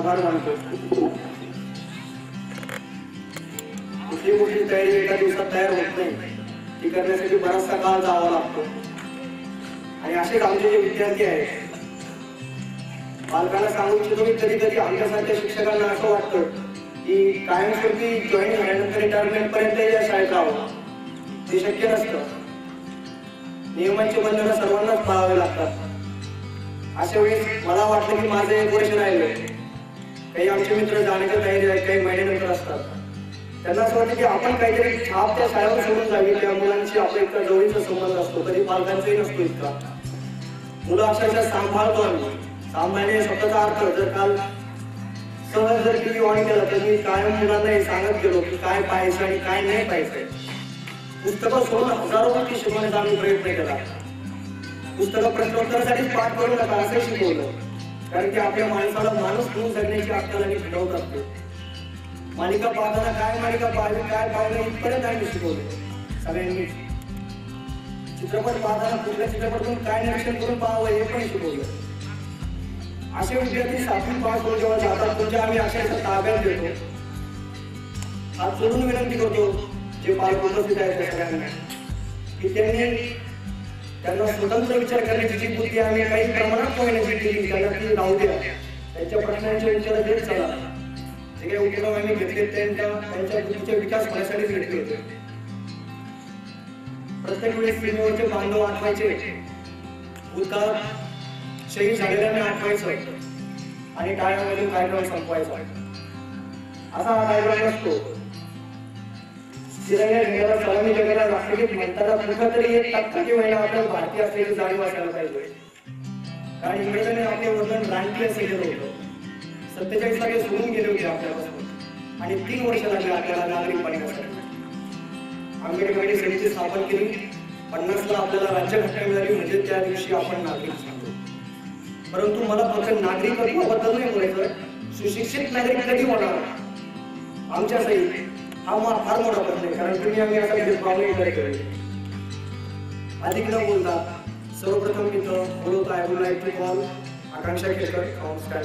आभार मानतो. कुठली कुठली तयारी एका दिवसात तयार होत नाही, ती करण्यासाठी बराचसा काळ जावा लागतो. आणि असेच आमचे जे विद्यार्थी आहेत, पालकांना सांगू इच्छितो की कधी कधी आमच्यासारख्या शिक्षकांना असं वाटतं की कायमस्वरूपी जॉईन झाल्यानंतर रिटायरमेंट पर्यंत या शाळेत राहावं. ते शक्य नसतं. नियमांचे बंधन सर्वांनाच पाळावे लागतात. अशा वेळेस मला वाटलं की माझं एक वर्ष राहिलं. काही आमचे मित्र जाण्याच्या तयारी आहेत, काही महिन्यानंतर असतात. त्यांना असं वाटतं की आपण काहीतरी छाप त्या शाळेवर सोडून जावी. त्या मुलांशी आपला इतका जवळीचा संबंध असतो, कधी पालकांचाही नसतो इतका. मुलं अक्षरशः सांभाळतो आम्ही. सांभाळणे शब्दाचा अर्थ जर काल सहज जर टीव्ही ऑन केला तर मी कायम मुलांना हे सांगत गेलो की काय पाहायचं आणि काय नाही पाहायचंय. पुस्तकं सोडून हजारो गोष्टी शिकवण्याचा आम्ही प्रयत्न केला. पुस्तकं प्रश्नोत्तरासाठी पाठ करू नका असं शिकवलं, कारण की आपल्या माणसाला माणूस म्हणून जगण्याची अक्कल आणि घडवत असते. मालिका पाहताना काय मालिका पाहावी, काय पाहावी इथपर्यंत आम्ही शिकवले सगळ्यांनी. चित्रपट पाहताना कुठल्या चित्रपटातून काय निरीक्षण करून पाहावं हे पण शिकवलं. असे विद्यार्थी 7वी पास होऊन जेव्हा जातात तुमच्या आम्ही अक्षरशः ताब्यात देतो. हात जोडून विनंती करतो जे पालक उपस्थित आहेत त्या सगळ्यांना की त्यांना स्वतंत्र विचार करण्याची जी बुद्धी आम्ही काही प्रमाणात होण्याची दिली त्यांना ती राहू द्या. त्यांच्या प्रश्नांची उत्तरं देत चला. जे काही उपक्रम आम्ही घेतले त्यांच्या बुद्धीचा विकास होण्यासाठीच घेतले होते. प्रत्येक वेळेस सीमेवरचे बांधव आठवायचे, भूतकाळात शहीद झालेल्यांना आठवायचं आणि टाळ्यामधून कार्यक्रम संपवायचा. असा हा कार्यक्रम नसतो. तिरंगा घेण्याला सलामी जगाला राष्ट्रगीत म्हणताना कुठंतरी एक टक्का किंवा आपल्याला भारतीय असलेली जाणीव असायला पाहिजे. कारण इंग्रजांनी आपले वर्णन रानटी असे केलं होतं. 47 साली सोडून गेले होते आपल्यापासून आणि 3 वर्ष लागली आपल्याला नागरिक बनण्यासाठी. आंबेडकरांनी समिती स्थापन केली. 50ला आपल्याला राज्यघटना मिळाली, म्हणजे त्या दिवशी आपण नागरिक झालो. परंतु मला फक्त नागरिकत्वाबद्दल नाही बोलायचं, सुशिक्षित नागरिक कधी होणार आमच्यासाठी हा फार मोठा प्रश्न आहे. कारण तुम्ही आम्ही असा भेदभाव नाही करत. अधिक न बोलता सर्वप्रथम मी बोलवतो आकांक्षा केळकर, नमस्कार.